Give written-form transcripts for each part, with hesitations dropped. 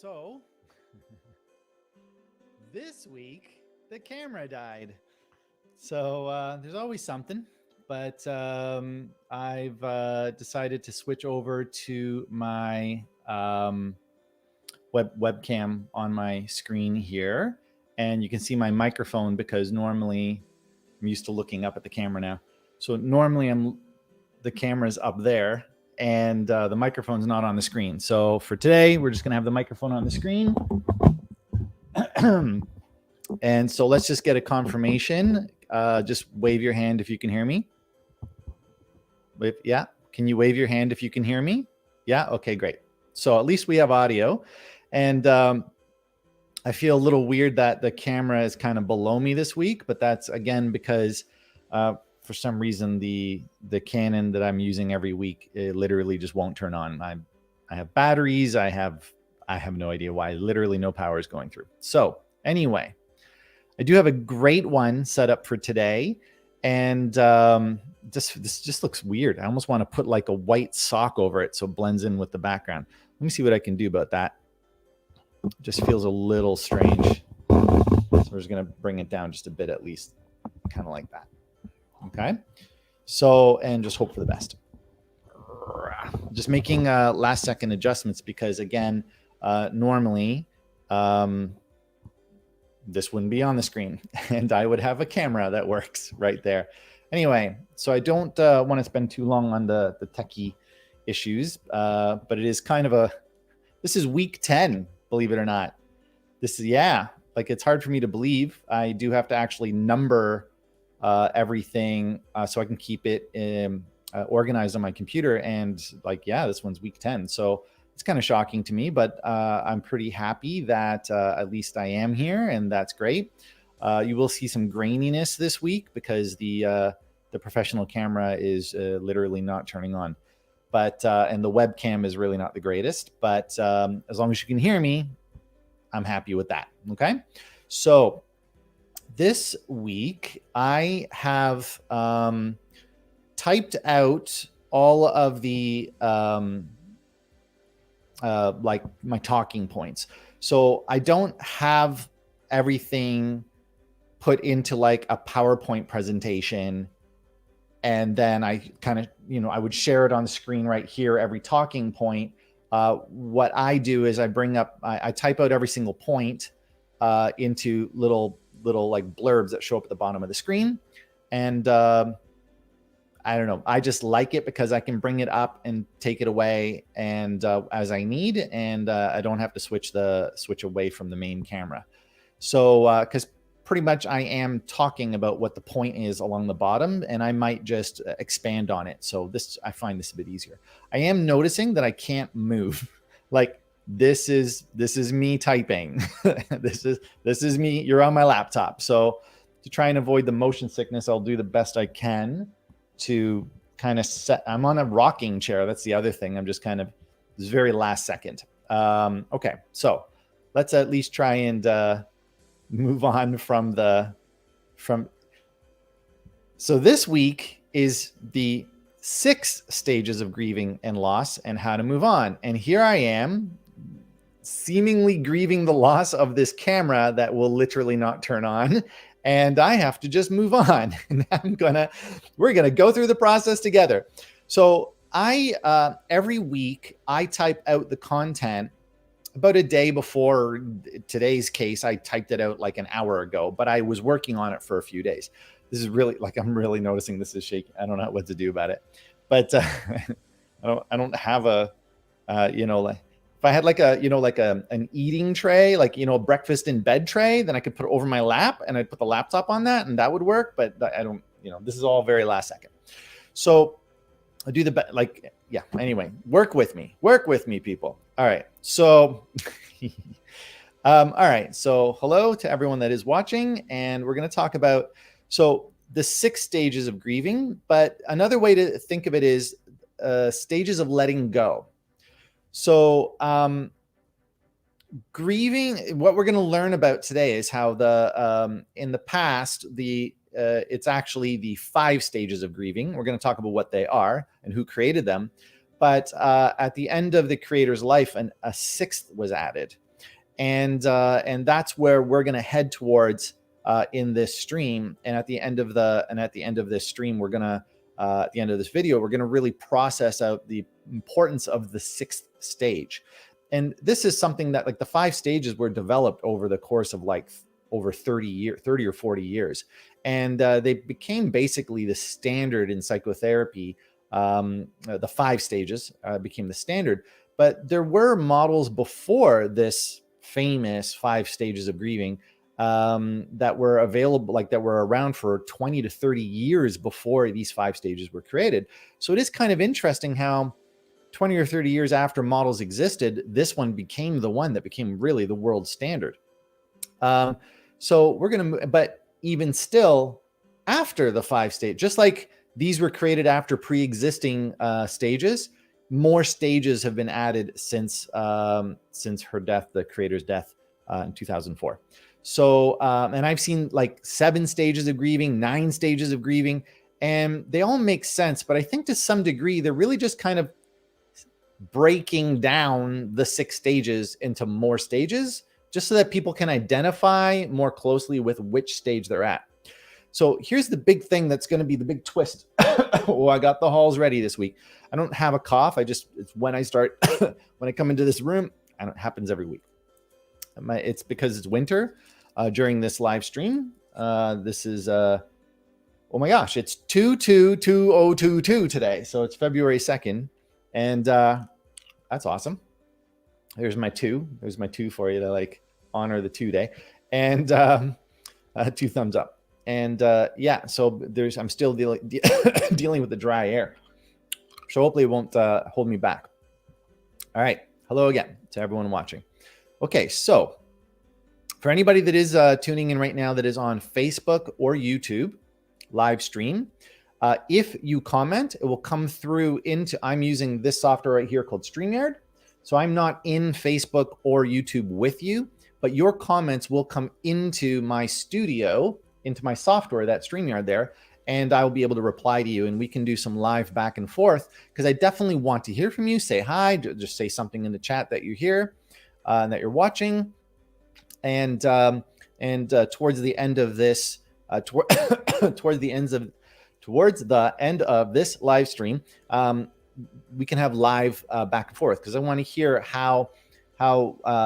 So, this week, the camera died. So, there's always something. But I've decided to switch over to my webcam on my screen here. And you can see my microphone because normally I'm used to looking up at the camera now. So normally the camera's up there and the microphone's not on the screen. So for today, we're just gonna have the microphone on the screen. And so let's just get a confirmation. Just wave your hand if you can hear me. Yeah, can you wave your hand if you can hear me? Yeah, okay, great. So at least we have audio. And I feel a little weird that the camera is kind of below me this week, but that's again because for some reason the Canon that I'm using every week, it literally just won't turn on. I have batteries. I have no idea why. Literally no power is going through. So anyway, I do have a great one set up for today, and this just looks weird. I almost want to put like a white sock over it so it blends in with the background. Let me see what I can do about that. Just feels a little strange. So we're just going to bring it down just a bit, at least kind of like that. Okay. So, and just hope for the best. Just making last second adjustments because again, normally this wouldn't be on the screen and I would have a camera that works right there. Anyway, so I don't want to spend too long on the techie issues, but it is kind of this is week 10. Believe it or not. This is, like it's hard for me to believe. I do have to actually number everything so I can keep it organized on my computer. And like, this one's week 10. So it's kind of shocking to me, but I'm pretty happy that at least I am here, and that's great. You will see some graininess this week because the professional camera is literally not turning on. But and the webcam is really not the greatest, but as long as you can hear me, I'm happy with that. Okay. So this week I have typed out all of the like my talking points. So I don't have everything put into like a PowerPoint presentation. And then I kind of, I would share it on the screen right here, every talking point. What I do is I bring up, I type out every single point into little like blurbs that show up at the bottom of the screen. And I don't know, I just like it because I can bring it up and take it away and as I need, and I don't have to switch away from the main camera. So, because pretty much I am talking about what the point is along the bottom, and I might just expand on it. So I find this a bit easier. I am noticing that I can't move. Like this is me typing. this is me. You're on my laptop. So to try and avoid the motion sickness, I'll do the best I can to kind of I'm on a rocking chair. That's the other thing. I'm just kind of, this very last second. Okay. So let's at least try and, move on so this week is the 6 stages of grieving and loss and how to move on. And here I am seemingly grieving the loss of this camera that will literally not turn on. And I have to just move on. And we're going to go through the process together. So every week I type out the content about a day before today's case. I typed it out like an hour ago, but I was working on it for a few days. This is really like, I'm really noticing this is shaking. I don't know what to do about it, but I don't have a, like if I had like an eating tray, like, a breakfast in bed tray, then I could put it over my lap and I'd put the laptop on that and that would work. But I don't, this is all very last second. So I do anyway, work with me, people. All right. So, all right. So hello to everyone that is watching, and we're going to talk about, the 6 stages of grieving, but another way to think of it is stages of letting go. So, grieving, what we're going to learn about today is how in the past, it's actually the 5 stages of grieving. We're going to talk about what they are and who created them. But at the end of the creator's life, a 6th was added. and that's where we're going to head towards in this stream. And at the end of this stream, we're going to at the end of this video, we're going to really process out the importance of the 6th stage. And this is something that, like, the 5 stages were developed over the course of like over 30 or 40 years. And they became basically the standard in psychotherapy. The 5 stages became the standard, but there were models before this famous 5 stages of grieving that were available, like that were around for 20 to 30 years before these 5 stages were created. So it is kind of interesting how 20 or 30 years after models existed, this one became the one that became really the world standard. So we're going to, but even still, after the 5 stage, just like these were created after pre-existing stages, more stages have been added since her death, the creator's death in 2004. So, and I've seen like 7 stages of grieving, 9 stages of grieving, and they all make sense. But I think to some degree, they're really just kind of breaking down the 6 stages into more stages, just so that people can identify more closely with which stage they're at. So here's the big thing that's going to be the big twist. Oh, I got the halls ready this week. I don't have a cough. It's when I start, when I come into this room, and it happens every week. It's because it's winter during this live stream. This is, oh my gosh, it's 2/2/2022 today. So it's February 2nd. And that's awesome. There's my 2. There's my 2 for you to like honor the 2 day. And 2 thumbs up. And yeah, so I'm still dealing with the dry air. So hopefully it won't hold me back. All right. Hello again to everyone watching. Okay, so for anybody that is tuning in right now that is on Facebook or YouTube live stream, if you comment, it will come through into, I'm using this software right here called StreamYard. So I'm not in Facebook or YouTube with you, but your comments will come into my studio, into my software, that StreamYard there, and I will be able to reply to you, and we can do some live back and forth, because I definitely want to hear from you. Say hi, just say something in the chat that you're here and that you're watching. And towards the end of this, towards the end of this live stream, we can have live back and forth, because I want to hear how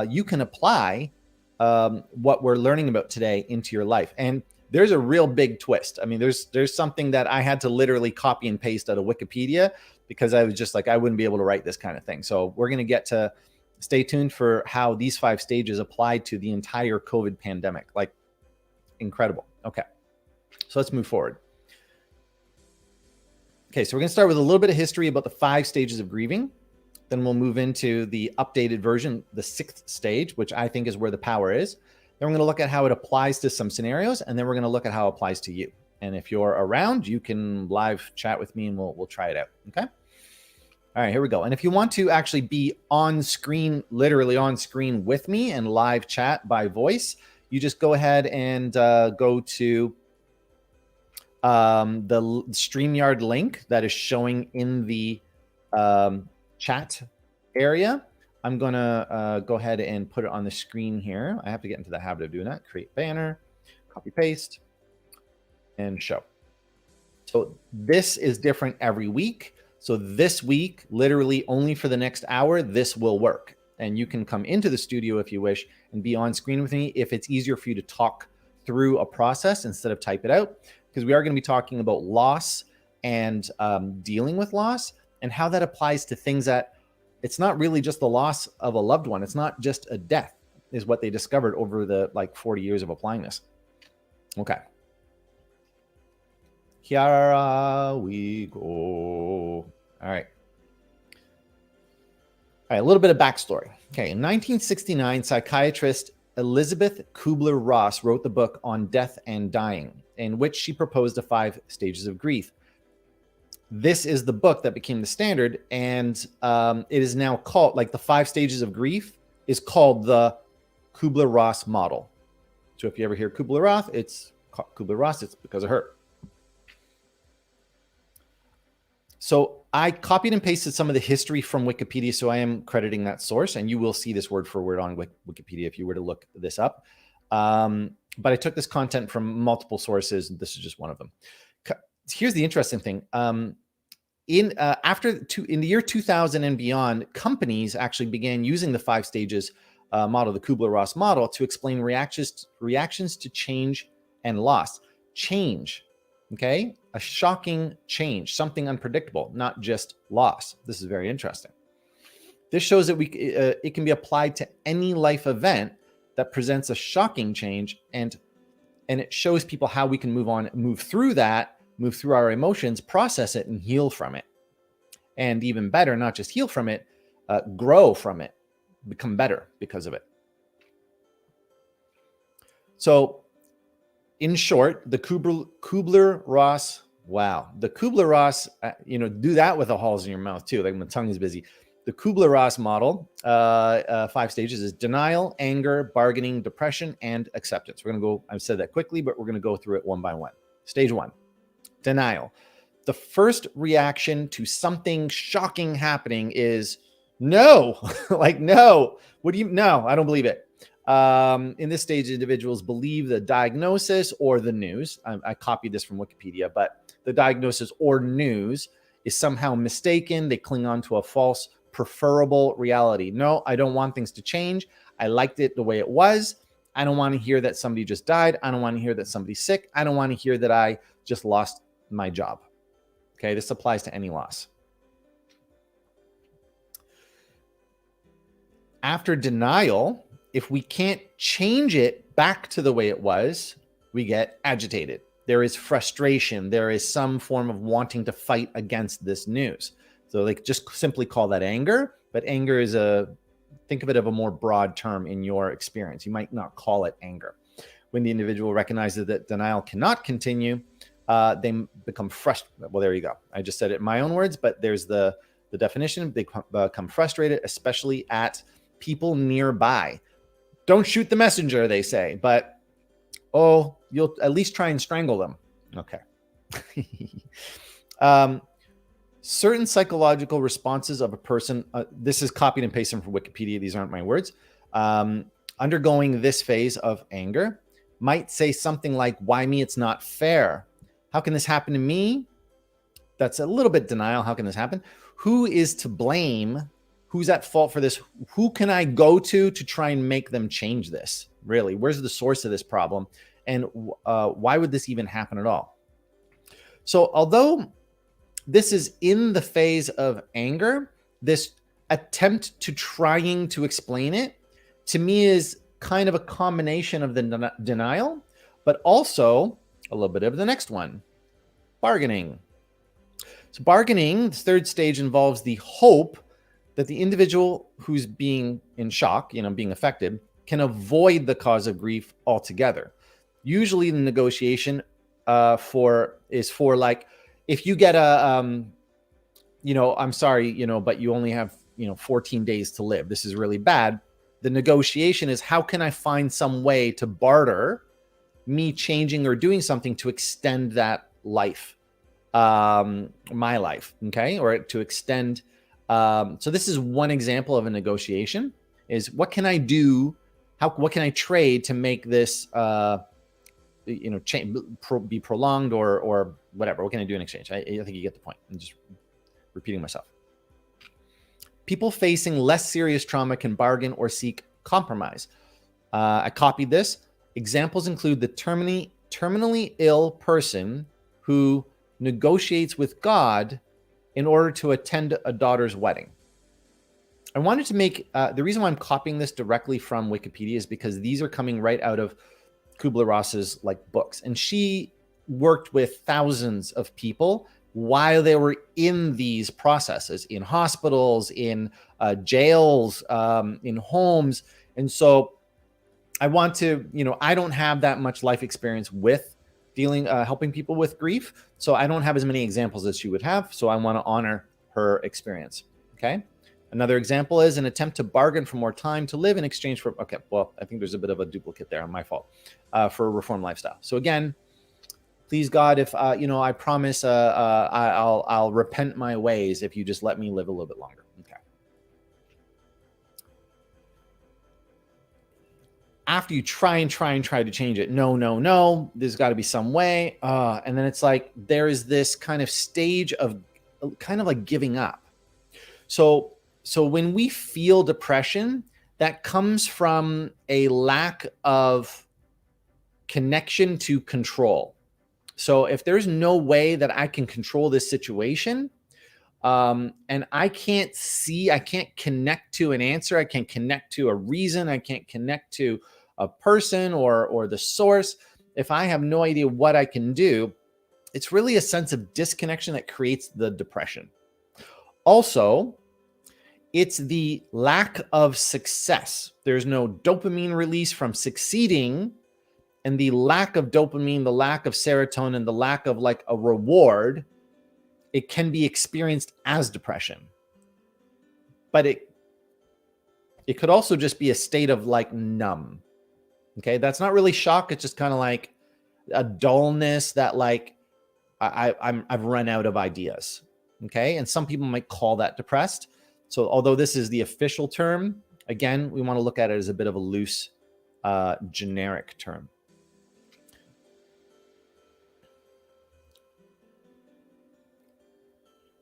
you can apply what we're learning about today into your life. And there's a real big twist. I mean, there's something that I had to literally copy and paste out of Wikipedia, because I was just like, I wouldn't be able to write this kind of thing. So we're going to get to stay tuned for how these 5 stages applied to the entire COVID pandemic. Like, incredible. Okay, so let's move forward. Okay, so we're going to start with a little bit of history about the 5 stages of grieving. Then we'll move into the updated version, the 6th stage, which I think is where the power is. Then we're going to look at how it applies to some scenarios, and then we're going to look at how it applies to you. And if you're around, you can live chat with me, and we'll try it out. Okay. All right, here we go. And if you want to actually be on screen, literally on screen with me and live chat by voice, you just go ahead and go to the StreamYard link that is showing in the chat area. I'm going to go ahead and put it on the screen here. I have to get into the habit of doing that. Create banner, copy, paste, and show. So this is different every week. So this week, literally only for the next hour, this will work. And you can come into the studio if you wish and be on screen with me if it's easier for you to talk through a process instead of type it out. Because we are going to be talking about loss and dealing with loss, and how that applies to things that it's not really just the loss of a loved one. It's not just a death, is what they discovered over the 40 years of applying this. Okay. Here we go. All right. All right, a little bit of backstory. Okay, in 1969, psychiatrist Elizabeth Kubler-Ross wrote the book On Death and Dying, in which she proposed the 5 stages of grief. This is the book that became the standard, and it is now called, the 5 stages of grief is called the Kubler-Ross model. So if you ever hear Kubler-Ross, it's because of her. So I copied and pasted some of the history from Wikipedia, so I am crediting that source, and you will see this word for word on Wikipedia if you were to look this up. But I took this content from multiple sources, and this is just one of them. Here's the interesting thing. In the year 2000 and beyond, companies actually began using the 5 stages model, the Kubler-Ross model, to explain reactions to change and loss. Change, okay? A shocking change, something unpredictable, not just loss. This is very interesting. This shows that it can be applied to any life event that presents a shocking change, and it shows people how we can move through that, move through our emotions, process it, and heal from it. And even better, not just heal from it, grow from it, become better because of it. So, in short, the Kubler-Ross, the Kubler-Ross, do that with the holes in your mouth too, like my tongue is busy. The Kubler-Ross model, 5 stages, is denial, anger, bargaining, depression, and acceptance. We're going to go, I've said that quickly, but we're going to go through it one by one. Stage 1, denial. The first reaction to something shocking happening is no, like, no, no, I don't believe it. In this stage, individuals believe the diagnosis or the news. I copied this from Wikipedia, but the diagnosis or news is somehow mistaken. They cling on to a false, preferable reality. No, I don't want things to change. I liked it the way it was. I don't want to hear that somebody just died. I don't want to hear that somebody's sick. I don't want to hear that I just lost my job. Okay, this applies to any loss. After denial, if we can't change it back to the way it was, we get agitated. There is frustration. There is some form of wanting to fight against this news. So like just simply call that anger, but anger is think of it of a more broad term in your experience. You might not call it anger. When the individual recognizes that denial cannot continue, they become frustrated. Well, there you go. I just said it in my own words, but there's the definition. They become frustrated, especially at people nearby. Don't shoot the messenger, they say, but you'll at least try and strangle them. Okay. Certain psychological responses of a person, this is copied and pasted from Wikipedia, these aren't my words, undergoing this phase of anger might say something like, why me? It's not fair. How can this happen to me? That's a little bit denial. How can this happen? Who is to blame? Who's at fault for this? Who can I go to try and make them change this? Really, where's the source of this problem? And why would this even happen at all? So although this is in the phase of anger, this attempt to trying to explain it, to me, is kind of a combination of the denial, but also a little bit of the next one, bargaining. So bargaining, the 3rd stage, involves the hope that the individual who's being in shock, being affected, can avoid the cause of grief altogether. Usually the negotiation is for like, if you get I'm sorry, but you only have, 14 days to live. This is really bad. The negotiation is, how can I find some way to barter me changing or doing something to extend that life, my life, okay? Or to extend. So this is one example of a negotiation, is what can I do? What can I trade to make this, be prolonged or whatever? What can I do in exchange? I think you get the point. I'm just repeating myself. People facing less serious trauma can bargain or seek compromise. I copied this. Examples include the terminally ill person who negotiates with God in order to attend a daughter's wedding. I wanted to make, the reason why I'm copying this directly from Wikipedia is because these are coming right out of Kubler-Ross's books. And she worked with thousands of people while they were in these processes, in hospitals, in jails, in homes. And so I want to, I don't have that much life experience with helping people with grief. So I don't have as many examples as she would have. So I want to honor her experience. Okay. Another example is an attempt to bargain for more time to live in exchange for, I think there's a bit of a duplicate there on my fault, for a reformed lifestyle. So again, please God, if I promise I'll repent my ways if you just let me live a little bit longer. Okay. After you try to change it, no, there's got to be some way. And then it's like there is this kind of stage of kind of like giving up. So when we feel depression, that comes from a lack of connection to control. So if there's no way that I can control this situation, and I can't connect to an answer, I can't connect to a reason, I can't connect to a person or the source, if I have no idea what I can do, it's really a sense of disconnection that creates the depression. Also, it's the lack of success. There's no dopamine release from succeeding, and the lack of dopamine, the lack of serotonin, the lack of like a reward, it can be experienced as depression. But it could also just be a state of like numb. Okay, that's not really shock. It's just kind of like a dullness that like I've run out of ideas. Okay, and some people might call that depressed. So although this is the official term, again, we want to look at it as a bit of a loose, generic term.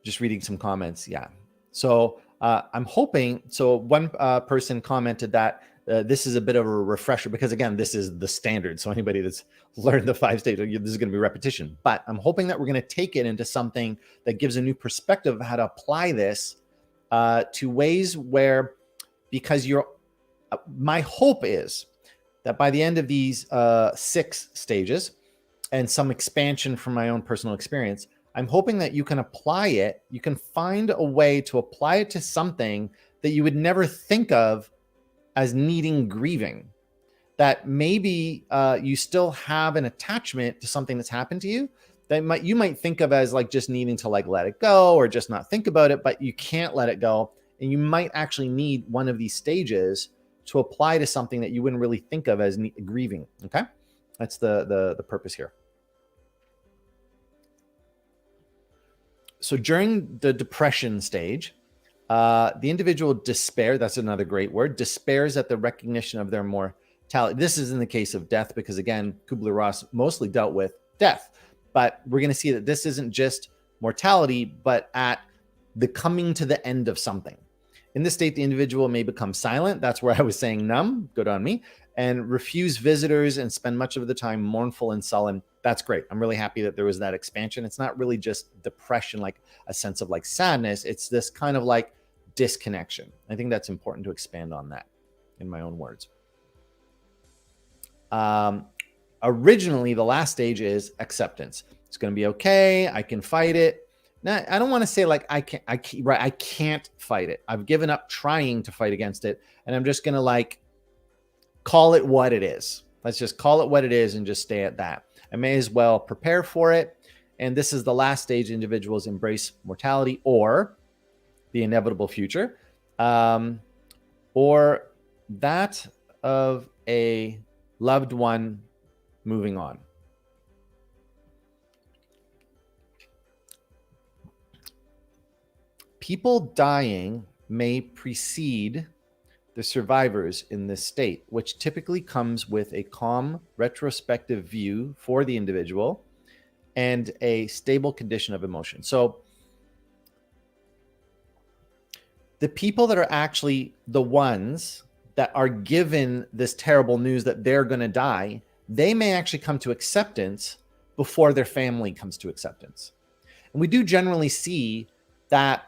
Just reading some comments, yeah. So I'm hoping. So one person commented that this is a bit of a refresher because, again, this is the standard. So anybody that's learned the 5 stages, this is going to be repetition. But I'm hoping that we're going to take it into something that gives a new perspective of how to apply this to ways where, because my hope is that by the end of these 6 stages and some expansion from my own personal experience, I'm hoping that you can apply it. You can find a way to apply it to something that you would never think of as needing grieving, that maybe you still have an attachment to something that's happened to you that you might think of as like just needing to like let it go or just not think about it, but you can't let it go. And you might actually need one of these stages to apply to something that you wouldn't really think of as grieving. Okay. That's the purpose here. So during the depression stage, the individual despair, that's another great word, despairs at the recognition of their mortality. This is in the case of death because, again, Kubler-Ross mostly dealt with death. But we're going to see that this isn't just mortality, but at the coming to the end of something. In this state, the individual may become silent. That's where I was saying numb, good on me, and refuse visitors and spend much of the time mournful and sullen. That's great. I'm really happy that there was that expansion. It's not really just depression, like a sense of like sadness. It's this kind of like disconnection. I think that's important to expand on that in my own words. Originally, the last stage is acceptance. It's going to be okay. I can fight it. Now, I don't want to say like I can't fight it. I've given up trying to fight against it, and I'm just going to like call it what it is. Let's just call it what it is and just stay at that. I may as well prepare for it. And this is the last stage. Individuals embrace mortality or the inevitable future, or that of a loved one moving on. People dying may precede the survivors in this state, which typically comes with a calm, retrospective view for the individual and a stable condition of emotion. So the people that are actually the ones that are given this terrible news that they're going to die, they may actually come to acceptance before their family comes to acceptance. And we do generally see that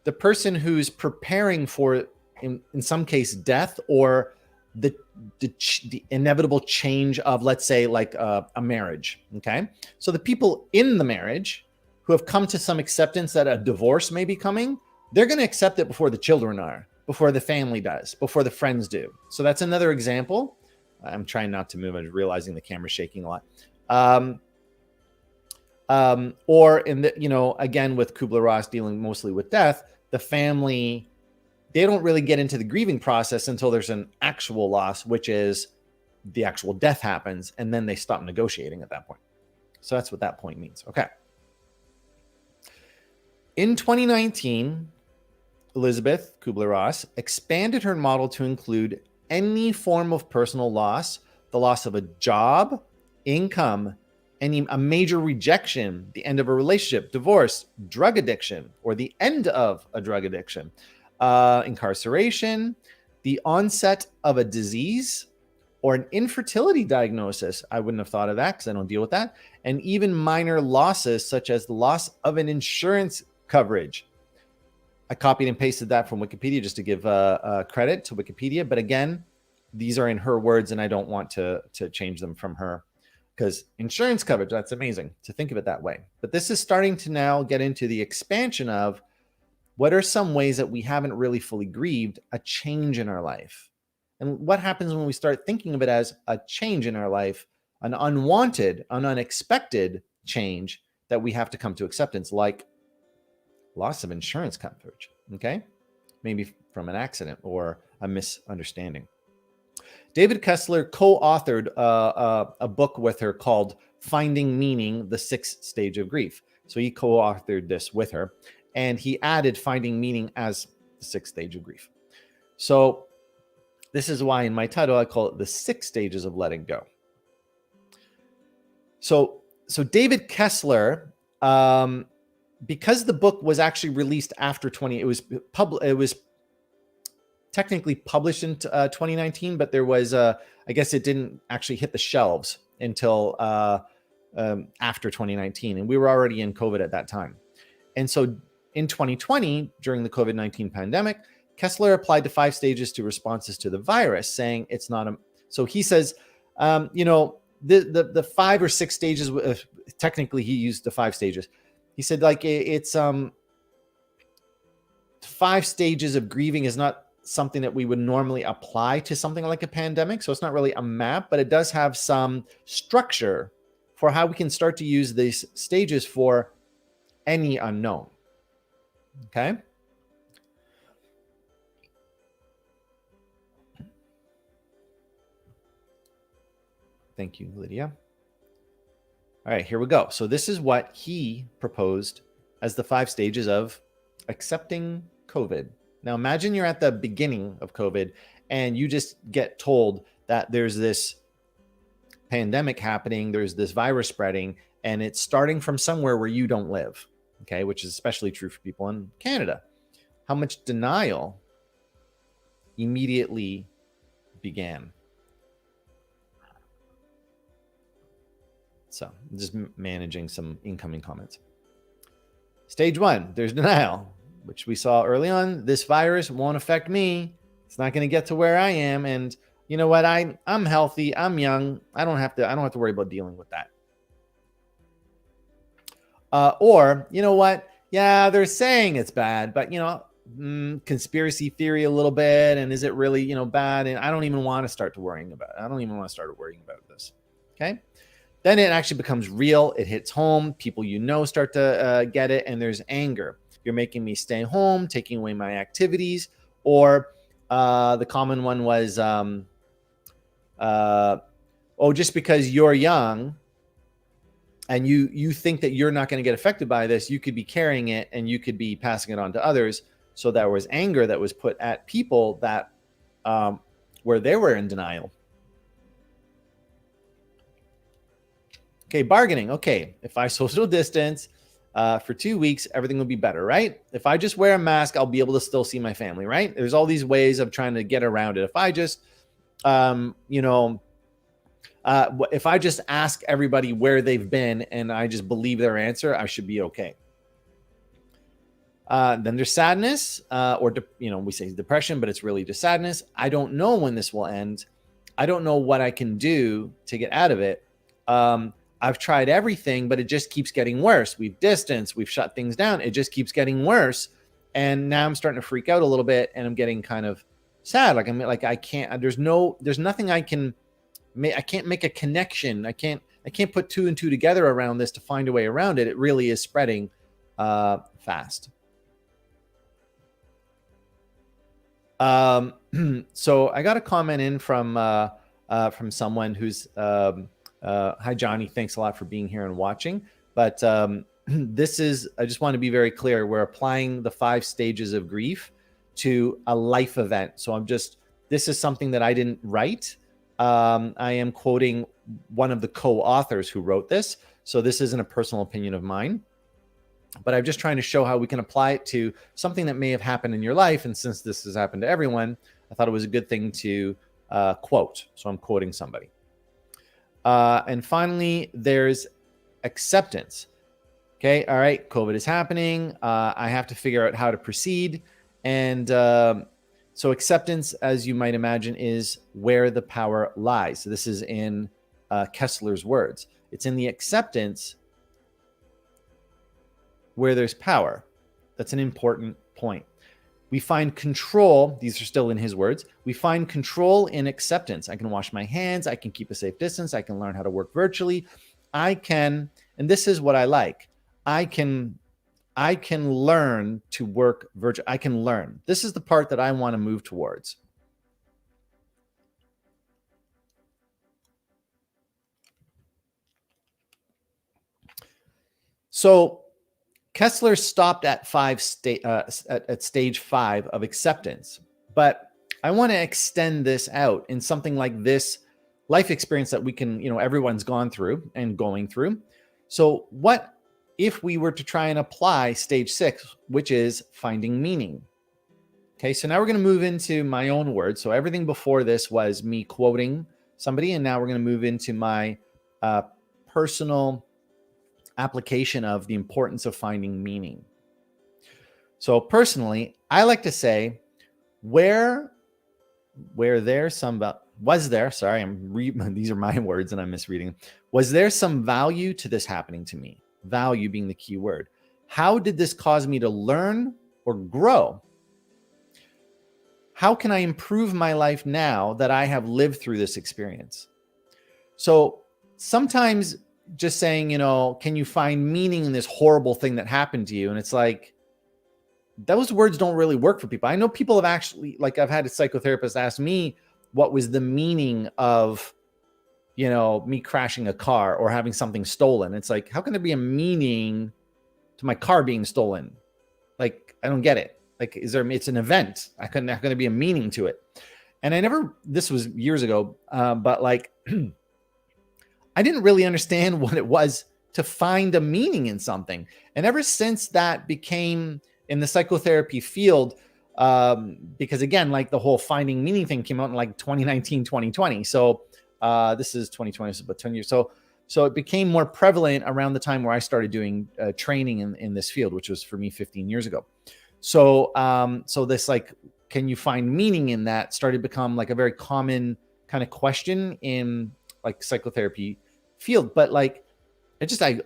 the person who's preparing for, in some case, death or the inevitable change of, let's say, like a marriage. Okay. So the people in the marriage who have come to some acceptance that a divorce may be coming, they're going to accept it before the children are, before the family does, before the friends do. So that's another example. I'm trying not to move. I'm realizing the camera's shaking a lot. Or in the, again, with Kubler-Ross dealing mostly with death, the family, they don't really get into the grieving process until there's an actual loss, which is the actual death happens, and then they stop negotiating at that point. So that's what that point means. Okay. In 2019, Elizabeth Kubler-Ross expanded her model to include any form of personal loss, the loss of a job, income, a major rejection, the end of a relationship, divorce, drug addiction, or the end of a drug addiction, incarceration, the onset of a disease, or an infertility diagnosis. I wouldn't have thought of that because I don't deal with that. And even minor losses, such as the loss of an insurance coverage. I copied and pasted that from Wikipedia just to give credit to Wikipedia. But again, these are in her words, and I don't want to change them from her, because insurance coverage, that's amazing to think of it that way. But this is starting to now get into the expansion of what are some ways that we haven't really fully grieved a change in our life. And what happens when we start thinking of it as a change in our life, an unwanted, an unexpected change that we have to come to acceptance, like loss of insurance coverage, okay? Maybe from an accident or a misunderstanding. David Kessler co-authored a book with her called Finding Meaning, the Sixth Stage of Grief. So he co-authored this with her, and he added finding meaning as the sixth stage of grief. So this is why in my title, I call it the 6 stages of letting go. So David Kessler, because the book was actually released after it was technically published in 2019, but there was I guess it didn't actually hit the shelves until after 2019, and we were already in COVID at that time. And so in 2020, during the COVID-19 pandemic, Kessler applied the 5 stages to responses to the virus, saying it's not a. So he says, the 5 or 6 stages. Technically, he used the 5 stages. He said, like, it's 5 stages of grieving is not something that we would normally apply to something like a pandemic. So it's not really a map, but it does have some structure for how we can start to use these stages for any unknown. Okay. Thank you, Lydia. All right, here we go. So this is what he proposed as the 5 stages of accepting COVID. Now imagine you're at the beginning of COVID and you just get told that there's this pandemic happening, there's this virus spreading, and it's starting from somewhere where you don't live, okay, which is especially true for people in Canada. How much denial immediately began. So just managing some incoming comments. Stage 1, there's denial, which we saw early on. This virus won't affect me. It's not going to get to where I am. And you know what? I'm healthy. I'm young. I don't have to worry about dealing with that. Or, you know what? Yeah, they're saying it's bad, but conspiracy theory a little bit. And is it really, bad? And I don't even want to start worrying about it. I don't even want to start worrying about this. Okay. Then it actually becomes real. It hits home. People start to get it, and there's anger. You're making me stay home, taking away my activities. Or the common one was, just because you're young and you think that you're not going to get affected by this, you could be carrying it and you could be passing it on to others. So there was anger that was put at people that where they were in denial. Okay, bargaining. Okay, if I social distance for 2 weeks, everything will be better, right? If I just wear a mask, I'll be able to still see my family, right? There's all these ways of trying to get around it. If I just, if I just ask everybody where they've been and I just believe their answer, I should be okay. Then there's sadness, we say depression, but it's really just sadness. I don't know when this will end. I don't know what I can do to get out of it. I've tried everything, but it just keeps getting worse. We've distanced, we've shut things down. It just keeps getting worse. And now I'm starting to freak out a little bit and I'm getting kind of sad. I can't, there's nothing I can make. I can't make a connection. I can't put 2 and 2 together around this to find a way around it. It really is spreading fast. So I got a comment in from someone who's Hi, Johnny. Thanks a lot for being here and watching. But I just want to be very clear. We're applying the 5 stages of grief to a life event. So this is something that I didn't write. I am quoting one of the co-authors who wrote this. So this isn't a personal opinion of mine, but I'm just trying to show how we can apply it to something that may have happened in your life. And since this has happened to everyone, I thought it was a good thing to quote. So I'm quoting somebody. And finally, there's acceptance. Okay. All right. COVID is happening. I have to figure out how to proceed. And so acceptance, as you might imagine, is where the power lies. So this is in Kessler's words. It's in the acceptance where there's power. That's an important point. We find control. These are still in his words. We find control in acceptance. I can wash my hands. I can keep a safe distance. I can learn how to work virtually. And this is what I like. I can learn to work virtually. I can learn. This is the part that I want to move towards. So Kessler stopped at stage 5 of acceptance, but I want to extend this out in something like this life experience that we can, everyone's gone through and going through. So what if we were to try and apply stage 6, which is finding meaning? Okay, so now we're going to move into my own words. So everything before this was me quoting somebody, and now we're going to move into my personal application of the importance of finding meaning. So personally, I like to say, was there, these are my words and I'm misreading. Was there some value to this happening to me? Value being the key word. How did this cause me to learn or grow? How can I improve my life now that I have lived through this experience? So sometimes just saying, can you find meaning in this horrible thing that happened to you? And it's like, those words don't really work for people. I know people have actually, I've had a psychotherapist ask me what was the meaning of, me crashing a car or having something stolen. It's like, how can there be a meaning to my car being stolen? I don't get it. It's an event. Not going to be a meaning to it. And this was years ago, but I didn't really understand what it was to find a meaning in something. And ever since that became in the psychotherapy field, because again, the whole finding meaning thing came out in 2019, 2020. So this is 2020, so about 10 years. So it became more prevalent around the time where I started doing training in this field, which was for me 15 years ago. So this can you find meaning in that started to become a very common kind of question in psychotherapy field. But I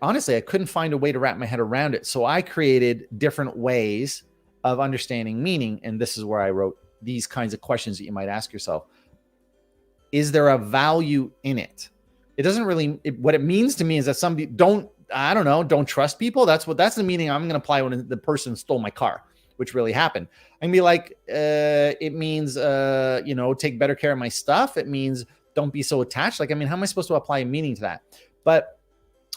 honestly, I couldn't find a way to wrap my head around it. So I created different ways of understanding meaning. And this is where I wrote these kinds of questions that you might ask yourself. Is there a value in it? It doesn't really, what it means to me is that somebody don't trust people. That's the meaning I'm going to apply when the person stole my car, which really happened. I can be it means, take better care of my stuff. It means don't be so attached. How am I supposed to apply a meaning to that? But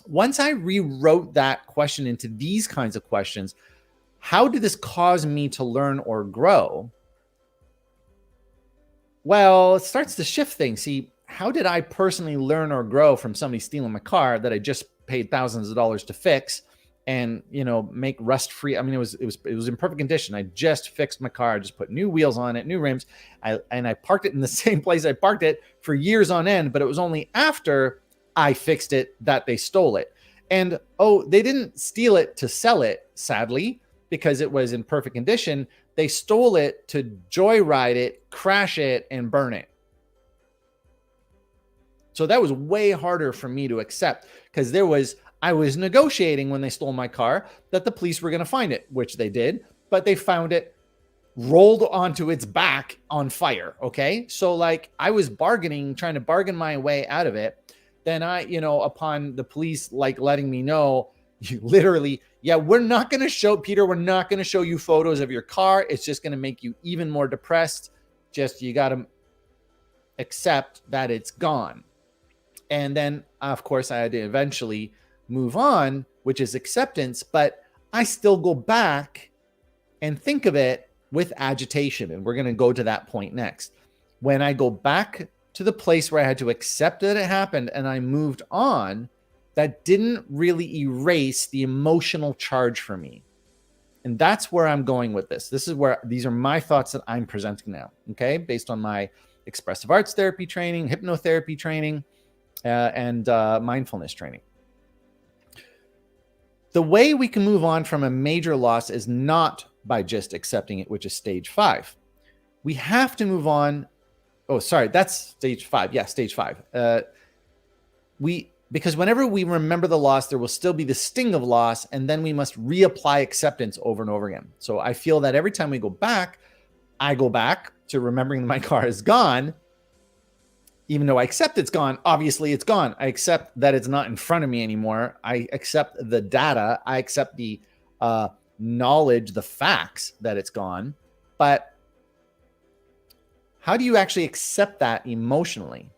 once I rewrote that question into these kinds of questions, how did this cause me to learn or grow? Well, it starts to shift things. See, how did I personally learn or grow from somebody stealing my car that I just paid thousands of dollars to fix and, make rust free? I mean, it was in perfect condition. I just fixed my car. I just put new wheels on it, new rims. I parked it in the same place I parked it for years on end, but it was only after I fixed it that they stole it. And they didn't steal it to sell it, sadly, because it was in perfect condition. They stole it to joyride it, crash it, and burn it. So that was way harder for me to accept because I was negotiating when they stole my car that the police were going to find it, which they did, but they found it rolled onto its back on fire. Okay. So I was trying to bargain my way out of it. Then upon the police, letting me know, literally, yeah, we're not going to show you photos of your car. It's just going to make you even more depressed. You got to accept that it's gone. And then, of course, I had to eventually move on, which is acceptance, but I still go back and think of it with agitation. And we're going to go to that point next. When I go back to the place where I had to accept that it happened and I moved on, that didn't really erase the emotional charge for me. And that's where I'm going with this. These are my thoughts that I'm presenting now, okay? Based on my expressive arts therapy training, hypnotherapy training, and mindfulness training. The way we can move on from a major loss is not by just accepting it, which is stage 5. We have to move on. Oh, sorry, that's stage 5. Yeah, stage 5. Because whenever we remember the loss, there will still be the sting of loss, and then we must reapply acceptance over and over again. So I feel that every time we go back, I go back to remembering that my car is gone. Even though I accept it's gone, obviously it's gone. I accept that it's not in front of me anymore. I accept the data. I accept the knowledge, the facts that it's gone. But how do you actually accept that emotionally?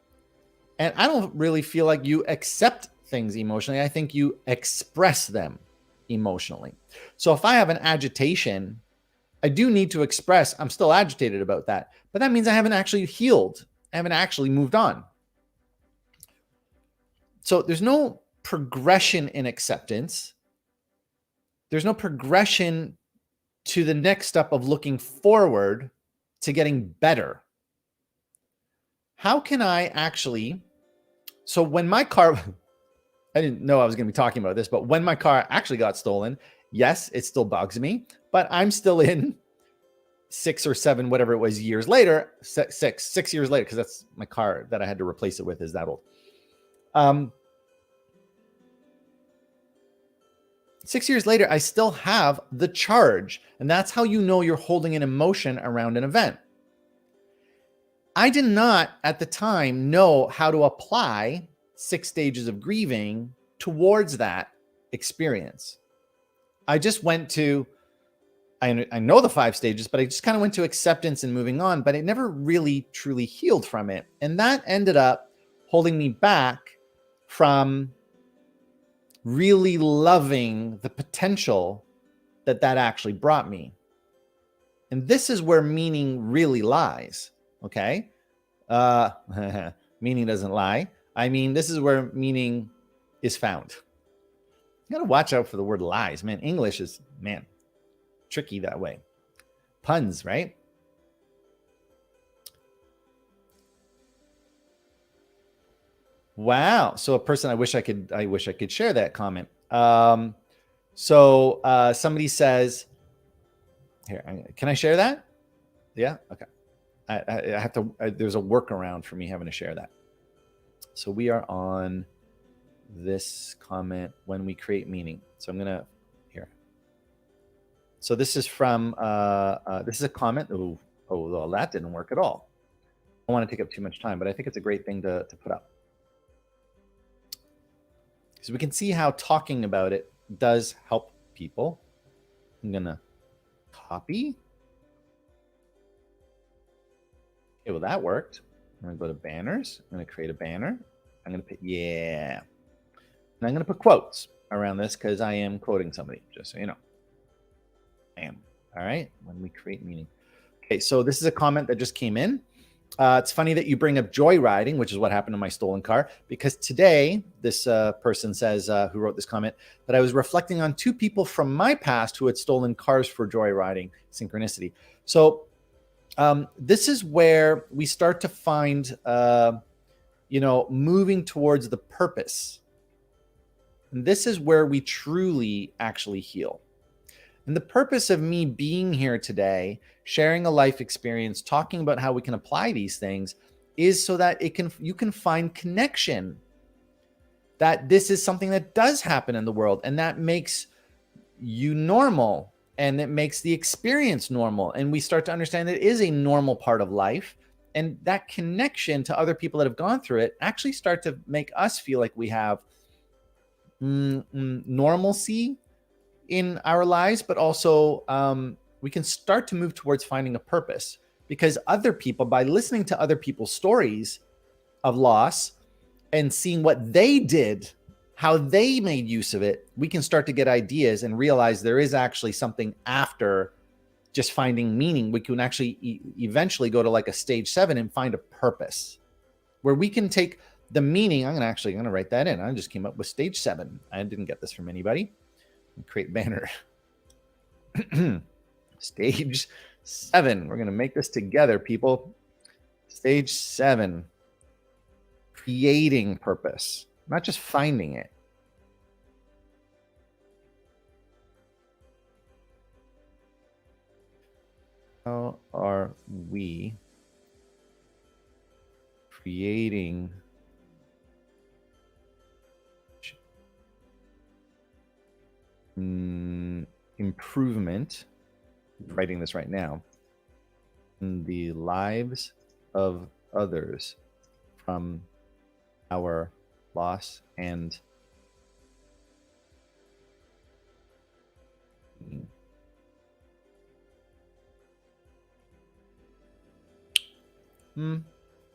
And I don't really feel like you accept things emotionally. I think you express them emotionally. So if I have an agitation, I do need to express I'm still agitated about that. But that means I haven't actually healed. I haven't actually moved on. So there's no progression in acceptance. There's no progression to the next step of looking forward to getting better. How can I actually... So when my car... I didn't know I was going to be talking about this, but when my car actually got stolen, yes, it still bugs me, but I'm still in 6 or 7, whatever it was, years later, 6 years later, because that's my car that I had to replace it with is that old. 6 years later, I still have the charge. And that's how you know you're holding an emotion around an event. I did not at the time know how to apply 6 stages of grieving towards that experience. I just went to, I know the 5 stages, but I just kind of went to acceptance and moving on, but it never really truly healed from it. And that ended up holding me back from really loving the potential that actually brought me. And this is where meaning really lies. Okay. Meaning doesn't lie. I mean, this is where meaning is found. You got to watch out for the word lies, man. English is, man, tricky that way. Puns, right? Wow. So a person, I wish I could share that comment. Somebody says, here, can I share that? Yeah. Okay. I have to, there's a workaround for me having to share that. So we are on this comment, when we create meaning. So I'm going to, here. So this is from, this is a comment. Oh, well, that didn't work at all. I don't want to take up too much time, but I think it's a great thing to put up. Because we can see how talking about it does help people. I'm going to copy. Okay, well, that worked. I'm going to go to banners. I'm going to create a banner. I'm going to put, yeah. And I'm going to put quotes around this because I am quoting somebody, just so you know. I am. All right. When we create meaning. Okay, so this is a comment that just came in. It's funny that you bring up joyriding, which is what happened to my stolen car, because today this person says, who wrote this comment, that I was reflecting on 2 people from my past who had stolen cars for joyriding. Synchronicity. So this is where we start to find, moving towards the purpose. And this is where we truly actually heal. And the purpose of me being here today, sharing a life experience, talking about how we can apply these things, is so that you can find connection. That this is something that does happen in the world, and that makes you normal, and it makes the experience normal. And we start to understand that it is a normal part of life. And that connection to other people that have gone through it actually start to make us feel like we have normalcy in our lives, but also we can start to move towards finding a purpose, because other people, by listening to other people's stories of loss and seeing what they did, how they made use of it, we can start to get ideas and realize there is actually something after just finding meaning. We can actually eventually go to like a stage 7 and find a purpose where we can take the meaning. I'm going to write that in. I just came up with stage 7. I didn't get this from anybody. Create banner. Stage 7. We're going to make this together, people. Stage 7. Creating purpose, not just finding it. How are we creating improvement? I'm writing this right now. In the lives of others from our loss and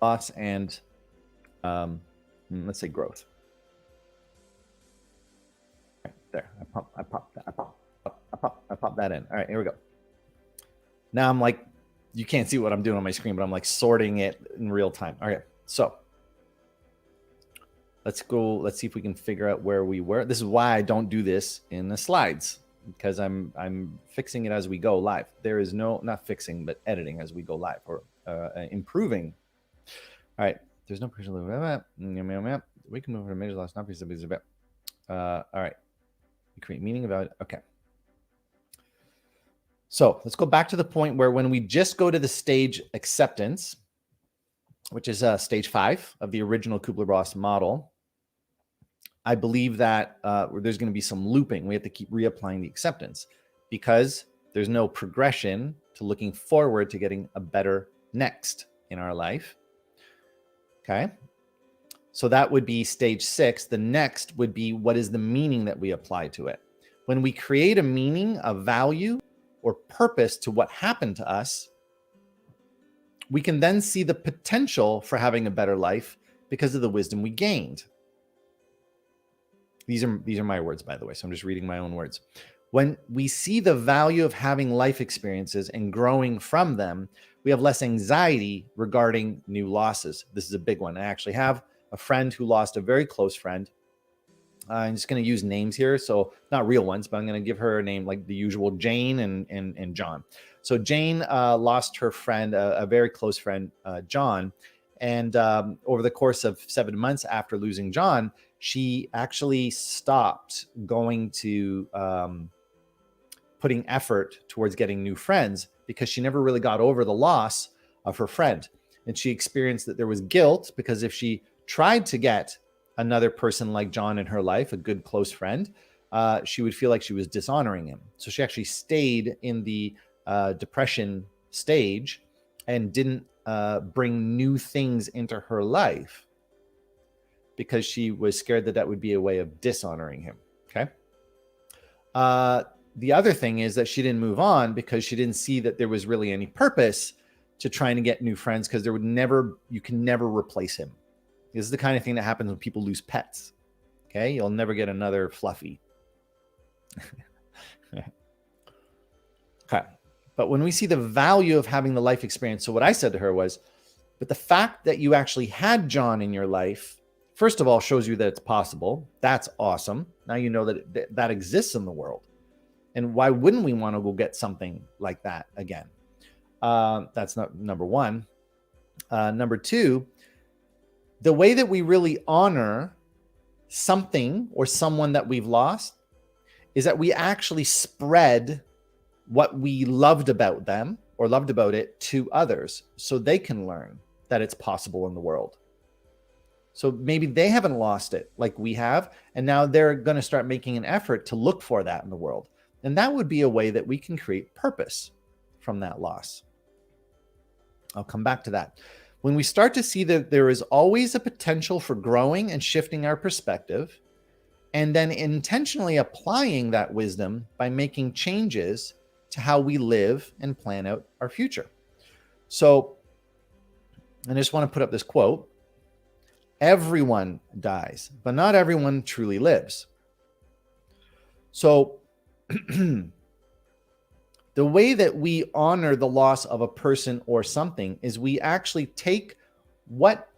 loss and let's say growth. Right, there, I pop that in. All right, here we go. Now I'm like, you can't see what I'm doing on my screen, but I'm like sorting it in real time. Okay, so let's go. Let's see if we can figure out where we were. This is why I don't do this in the slides, because I'm fixing it as we go live. There is no, not fixing, but editing as we go live, or improving. All right, there's no pressure. We can move from major loss, not piece of it. All right, we create meaning about it. Okay. So let's go back to the point where when we just go to the stage acceptance, which is stage 5 of the original Kubler-Ross model, I believe that there's going to be some looping. We have to keep reapplying the acceptance because there's no progression to looking forward to getting a better next in our life. Okay. So that would be stage 6. The next would be, what is the meaning that we apply to it? When we create a meaning, a value, or purpose to what happened to us, we can then see the potential for having a better life because of the wisdom we gained. These are my words, by the way, so I'm just reading my own words. When we see the value of having life experiences and growing from them, we have less anxiety regarding new losses. This is a big one. I actually have a friend who lost a very close friend. I'm just going to use names here, so not real ones, but I'm going to give her a name like the usual, Jane and John. So Jane lost her friend, a very close friend, John. And over the course of 7 months after losing John, she actually stopped going to putting effort towards getting new friends because she never really got over the loss of her friend. And she experienced that there was guilt because if she tried to get another person like John in her life, a good close friend, she would feel like she was dishonoring him. So she actually stayed in the depression stage and didn't bring new things into her life because she was scared that that would be a way of dishonoring him. Okay. The other thing is that she didn't move on because she didn't see that there was really any purpose to trying to get new friends, because you can never replace him. This is the kind of thing that happens when people lose pets. Okay. You'll never get another Fluffy. Okay. But when we see the value of having the life experience, so what I said to her was, but the fact that you actually had John in your life, first of all, shows you that it's possible. That's awesome. Now you know that that exists in the world. And why wouldn't we want to go get something like that again? That's not number one. Number two, the way that we really honor something or someone that we've lost is that we actually spread what we loved about them or loved about it to others so they can learn that it's possible in the world. So maybe they haven't lost it like we have, and now they're going to start making an effort to look for that in the world. And that would be a way that we can create purpose from that loss. I'll come back to that. When we start to see that there is always a potential for growing and shifting our perspective, and then intentionally applying that wisdom by making changes to how we live and plan out our future. So I just want to put up this quote. Everyone dies, but not everyone truly lives. So the way that we honor the loss of a person or something is we actually take what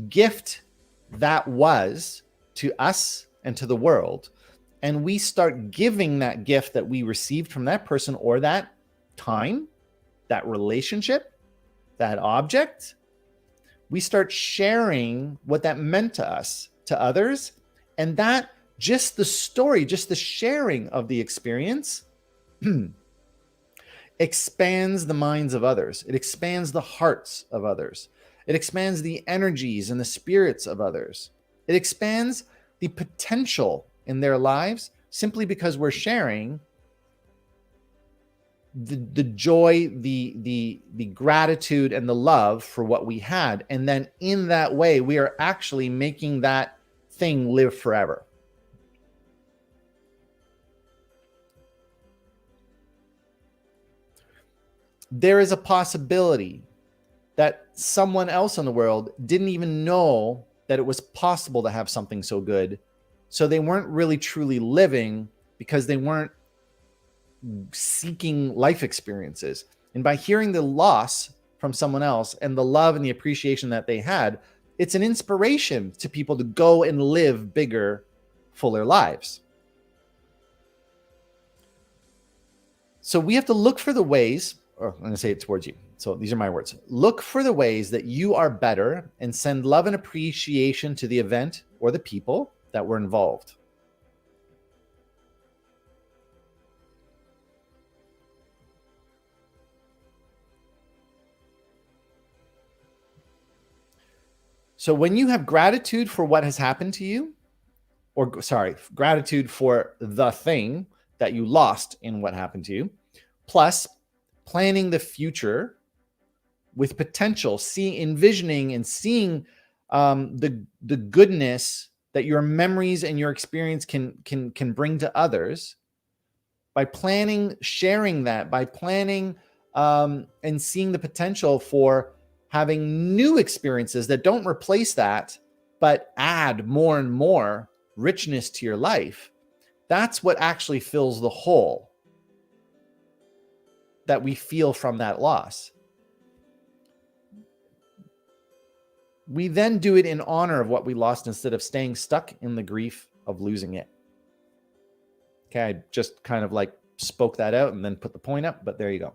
gift that was to us and to the world, and we start giving that gift that we received from that person or that time, that relationship, that object. We start sharing what that meant to us, to others, and that just the story, just the sharing of the experience expands the minds of others. It expands the hearts of others. It expands the energies and the spirits of others. It expands the potential in their lives simply because we're sharing the joy, the gratitude, and the love for what we had. And then in that way, we are actually making that thing live forever. There is a possibility that someone else in the world didn't even know that it was possible to have something so good. So they weren't really truly living because they weren't seeking life experiences. And by hearing the loss from someone else and the love and the appreciation that they had, it's an inspiration to people to go and live bigger, fuller lives. So we have to look for the ways, or I'm going to say it towards you. So these are my words. Look for the ways that you are better and send love and appreciation to the event or the people that were involved. So when you have gratitude for what has happened to you, or sorry, gratitude for the thing that you lost in what happened to you, plus planning the future with potential, envisioning and seeing the goodness that your memories and your experience can bring to others, by planning, sharing that, by planning and seeing the potential for having new experiences that don't replace that, but add more and more richness to your life. That's what actually fills the hole that we feel from that loss. We then do it in honor of what we lost instead of staying stuck in the grief of losing it. Okay, I just kind of like spoke that out and then put the point up, but there you go.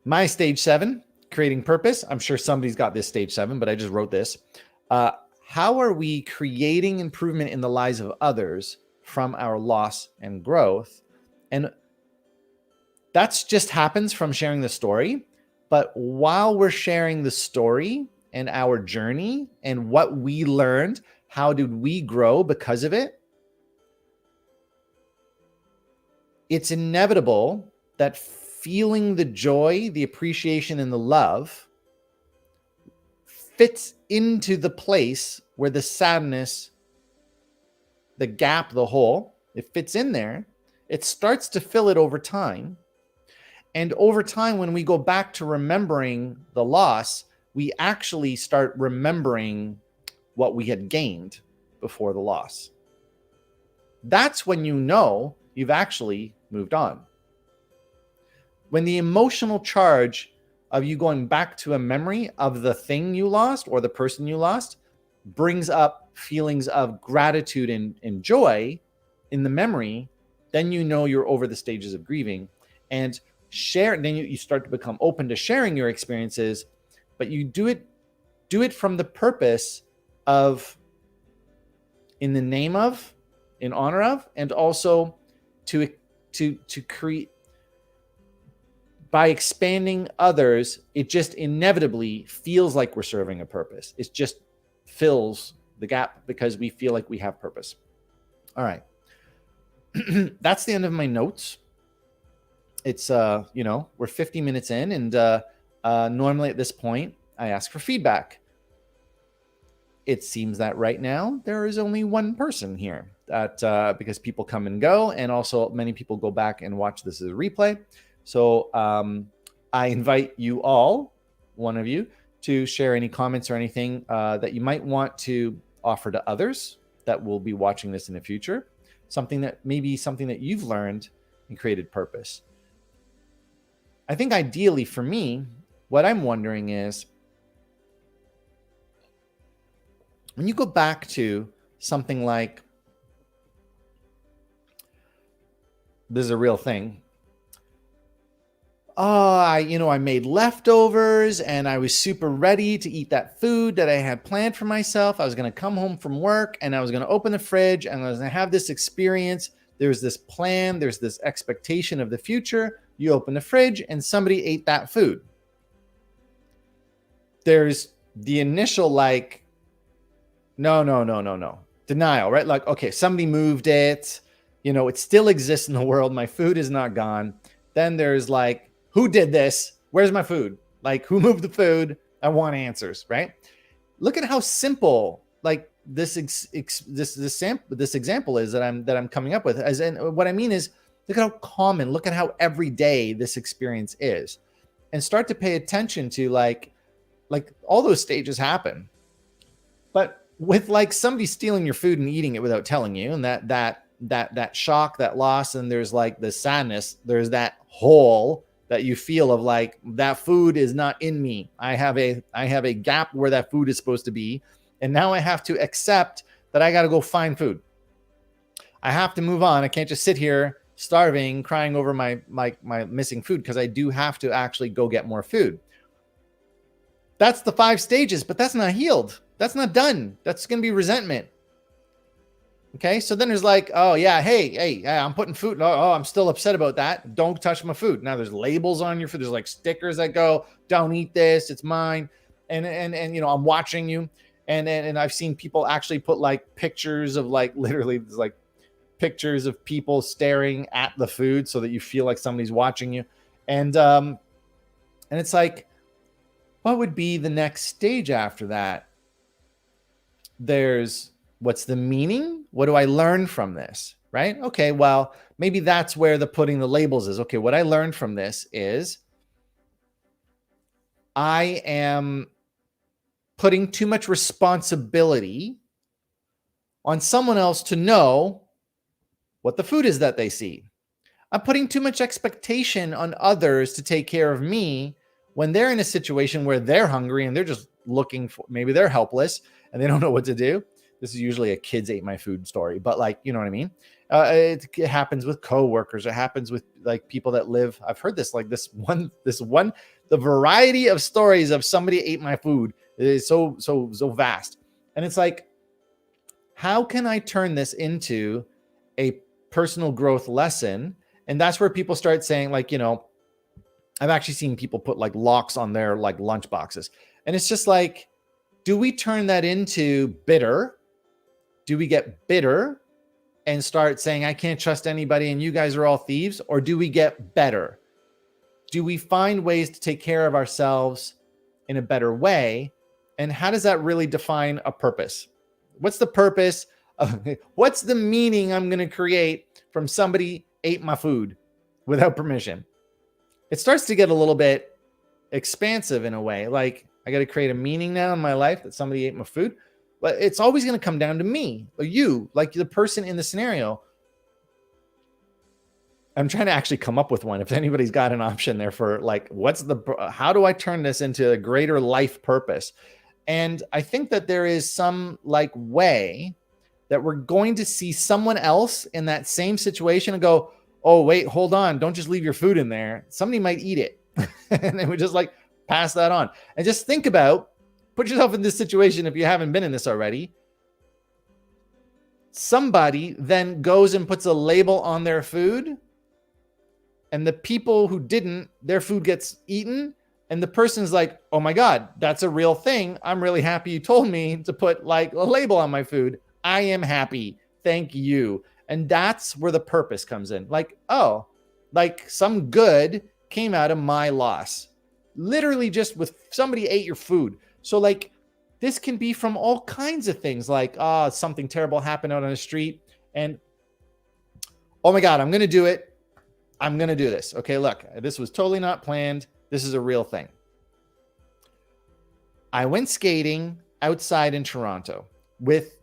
My stage 7, creating purpose. I'm sure somebody's got this stage 7, but I just wrote this. How are we creating improvement in the lives of others from our loss and growth? And that's just happens from sharing the story. But while we're sharing the story and our journey and what we learned, how did we grow because of it? It's inevitable that feeling the joy, the appreciation, and the love fits into the place where the sadness, the gap, the hole, it fits in there. It starts to fill it over time. And over time, when we go back to remembering the loss, we actually start remembering what we had gained before the loss. That's when you know you've actually moved on. When the emotional charge of you going back to a memory of the thing you lost or the person you lost brings up feelings of gratitude and joy in the memory, then you know you're over the stages of grieving. And then you start to become open to sharing your experiences, but you do it from the purpose of, in the name of, in honor of, and also to create. By expanding others, it just inevitably feels like we're serving a purpose. It just fills the gap because we feel like we have purpose. All right. That's the end of my notes. It's, we're 50 minutes in, and normally at this point, I ask for feedback. It seems that right now there is only one person here, because people come and go, and also many people go back and watch this as a replay. So I invite you all, one of you, to share any comments or anything that you might want to offer to others that will be watching this in the future. Something that you've learned and created purpose. I think ideally for me, what I'm wondering is, when you go back to something like, this is a real thing. I made leftovers and I was super ready to eat that food that I had planned for myself. I was going to come home from work and I was going to open the fridge and I was going to have this experience. There's this plan. There's this expectation of the future. You open the fridge and somebody ate that food. There's the initial no. Denial, right? Like, okay, somebody moved it. It still exists in the world. My food is not gone. Then there's who did this? Where's my food? Who moved the food? I want answers, right? Look at how simple this example is that I'm coming up with. What I mean is, look at how common, look at how everyday this experience is, and start to pay attention to all those stages happen. But with somebody stealing your food and eating it without telling you, and that shock, that loss, and there's the sadness, there's that hole that you feel of that food is not in me. I have a gap where that food is supposed to be. And now I have to accept that I got to go find food. I have to move on. I can't just sit here starving, crying over my missing food, because I do have to actually go get more food. That's the 5 stages, but that's not healed. That's not done. That's going to be resentment. Okay, so then there's oh yeah, hey, I'm putting food. Oh, I'm still upset about that. Don't touch my food. Now there's labels on your food. There's stickers that go, don't eat this, it's mine. And I'm watching you. And I've seen people actually put pictures of literally pictures of people staring at the food so that you feel like somebody's watching you. And it's what would be the next stage after that? There's, what's the meaning? What do I learn from this? Right? Okay, well, maybe that's where the putting the labels is. Okay, what I learned from this is I am putting too much responsibility on someone else to know what the food is that they see. I'm putting too much expectation on others to take care of me when they're in a situation where they're hungry and they're just looking for, maybe they're helpless and they don't know what to do. This is usually a kids ate my food story, but you know what I mean? It happens with coworkers. It happens with people that live. I've heard this, this one, the variety of stories of somebody ate my food is so vast. And it's how can I turn this into a personal growth lesson? And that's where people start saying I've actually seen people put locks on their lunch boxes. And it's just do we turn that into bitter? Do we get bitter and start saying, I can't trust anybody and you guys are all thieves? Or do we get better? Do we find ways to take care of ourselves in a better way? And how does that really define a purpose? What's the purpose? What's the meaning I'm going to create from somebody ate my food without permission? It starts to get a little bit expansive in a way. I got to create a meaning now in my life that somebody ate my food. But it's always going to come down to me or you, the person in the scenario. I'm trying to actually come up with one. If anybody's got an option there for how do I turn this into a greater life purpose? And I think that there is some way that we're going to see someone else in that same situation and go, oh, wait, hold on. Don't just leave your food in there. Somebody might eat it. And then we just pass that on. And just think about, put yourself in this situation if you haven't been in this already. Somebody then goes and puts a label on their food, and the people who didn't, their food gets eaten, and the person's oh my God, that's a real thing. I'm really happy you told me to put a label on my food. I am happy. Thank you. And that's where the purpose comes in. Some good came out of my loss. Literally just with somebody ate your food. So this can be from all kinds of things, something terrible happened out on the street and oh my God, I'm going to do it. I'm going to do this. Okay, look, this was totally not planned. This is a real thing. I went skating outside in Toronto with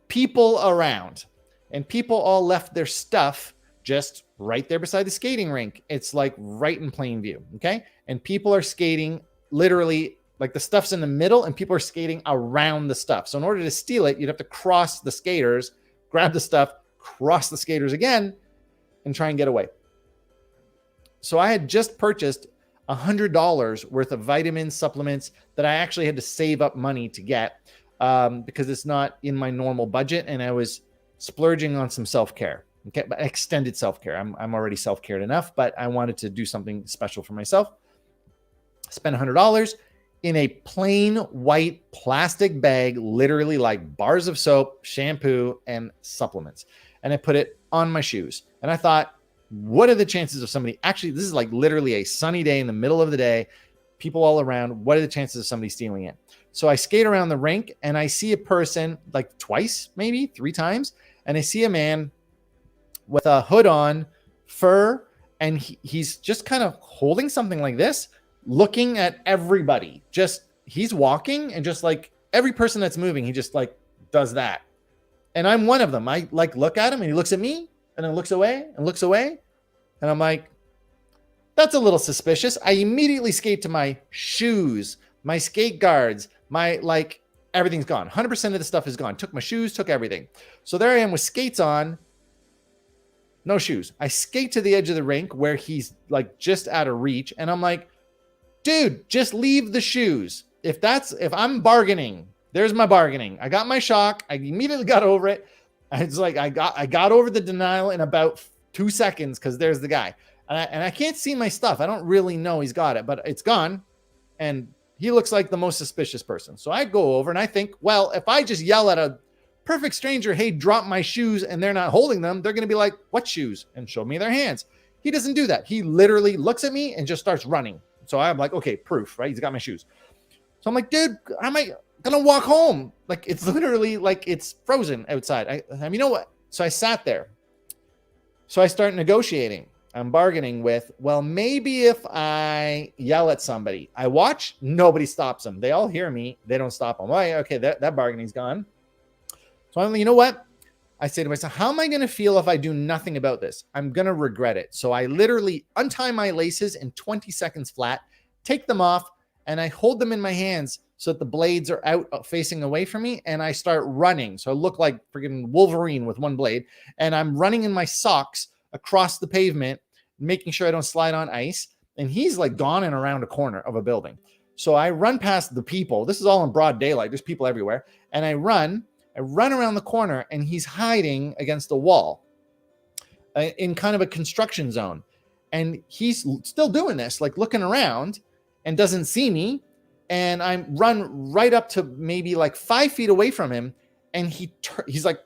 people around, and people all left their stuff just right there beside the skating rink. It's like right in plain view. Okay. And people are skating literally, like the stuff's in the middle and people are skating around the stuff. So in order to steal it, you'd have to cross the skaters, grab the stuff, cross the skaters again, and try and get away. So I had just purchased $100 worth of vitamin supplements that I actually had to save up money to get because it's not in my normal budget, and I was splurging on some self-care. Okay, but extended self-care. I'm already self-cared enough, but I wanted to do something special for myself. Spent $100 in a plain white plastic bag, literally like bars of soap, shampoo, and supplements. And I put it on my shoes. And I thought, what are the chances of somebody actually, this is like literally a sunny day in the middle of the day, people all around. What are the chances of somebody stealing it? So I skate around the rink and I see a person like twice, maybe 3 times. And I see a man with a hood on, fur, and he's just kind of holding something like this, looking at everybody. Just, he's walking and just like every person that's moving, he just like does that. And I'm one of them. I like look at him and he looks at me and then looks away and looks away. And I'm like, that's a little suspicious. I immediately skate to my shoes, my skate guards, my like everything's gone. 100% of the stuff is gone. Took my shoes, took everything. So there I am with skates on, no shoes. I skate to the edge of the rink where he's like just out of reach. And I'm like, dude, just leave the shoes. If I'm bargaining, there's my bargaining. I got my shock. I immediately got over it. It's like, I got over the denial in about 2 seconds because there's the guy. And I can't see my stuff. I don't really know he's got it, but it's gone. And he looks like the most suspicious person. So I go over and I think, well, if I just yell at a perfect stranger, hey, drop my shoes, and they're not holding them, they're going to be like, what shoes? And show me their hands. He doesn't do that. He literally looks at me and just starts running. So I'm like, okay, proof, right? He's got my shoes. So I'm like, dude, am I going to walk home? Like, it's literally like it's frozen outside. You know what? So I sat there. So I start negotiating. I'm bargaining with, well, maybe if I yell at somebody, I watch, nobody stops them. They all hear me. They don't stop them. Well, okay, that bargaining's gone. So I'm like, you know what? I say to myself, how am I going to feel if I do nothing about this? I'm going to regret it. So I literally untie my laces in 20 seconds flat, take them off, and I hold them in my hands so that the blades are out facing away from me, and I start running. So I look like freaking Wolverine with one blade, and I'm running in my socks across the pavement, making sure I don't slide on ice. And he's like gone and around a corner of a building. So I run past the people. This is all in broad daylight. There's people everywhere. And I run around the corner, and he's hiding against a wall in kind of a construction zone. And he's still doing this, like looking around, and doesn't see me. And I run right up to maybe like 5 feet away from him. And he's like,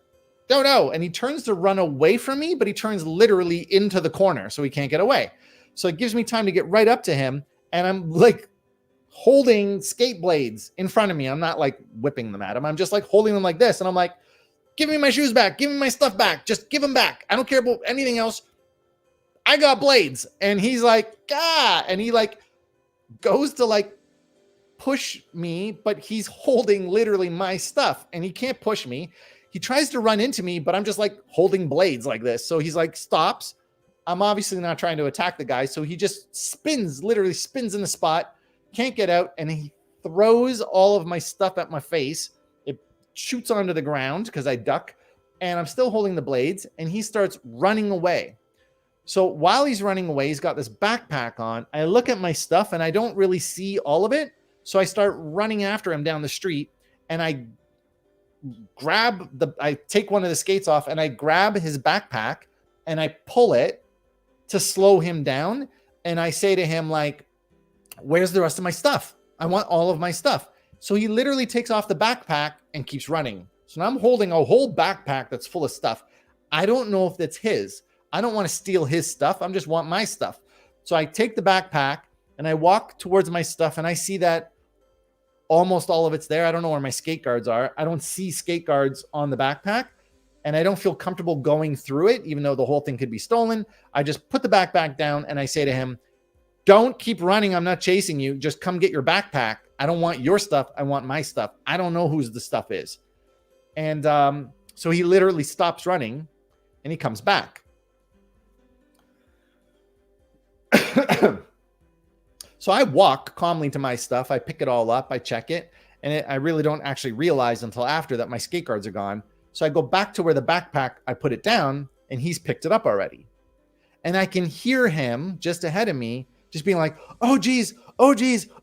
no. And he turns to run away from me, but he turns literally into the corner so he can't get away. So it gives me time to get right up to him. And I'm like holding skate blades in front of me. I'm not like whipping them at him. I'm just like holding them like this. And I'm like, give me my shoes back. Give me my stuff back. Just give them back. I don't care about anything else. I got blades. And he's like, ah. And he like goes to like push me, but he's holding literally my stuff and he can't push me. He tries to run into me, but I'm just like holding blades like this. So he's like, stops. I'm obviously not trying to attack the guy. So he just literally spins in the spot, can't get out. And he throws all of my stuff at my face. It shoots onto the ground because I duck, and I'm still holding the blades, and he starts running away. So while he's running away, he's got this backpack on. I look at my stuff and I don't really see all of it. So I start running after him down the street, and I take one of the skates off and I grab his backpack and I pull it to slow him down. And I say to him, like, where's the rest of my stuff? I want all of my stuff. So he literally takes off the backpack and keeps running. So now I'm holding a whole backpack that's full of stuff. I don't know if that's his. I don't want to steal his stuff. I just want my stuff. So I take the backpack and I walk towards my stuff, and I see that almost all of it's there. I don't know where my skate guards are. I don't see skate guards on the backpack, and I don't feel comfortable going through it, even though the whole thing could be stolen. I just put the backpack down and I say to him, don't keep running. I'm not chasing you. Just come get your backpack. I don't want your stuff. I want my stuff. I don't know whose the stuff is. And so he literally stops running and he comes back. So I walk calmly to my stuff. I pick it all up. I check it. And I really don't actually realize until after that my skate guards are gone. So I go back to where the backpack, I put it down, and he's picked it up already. And I can hear him just ahead of me, just being like, oh, geez, oh,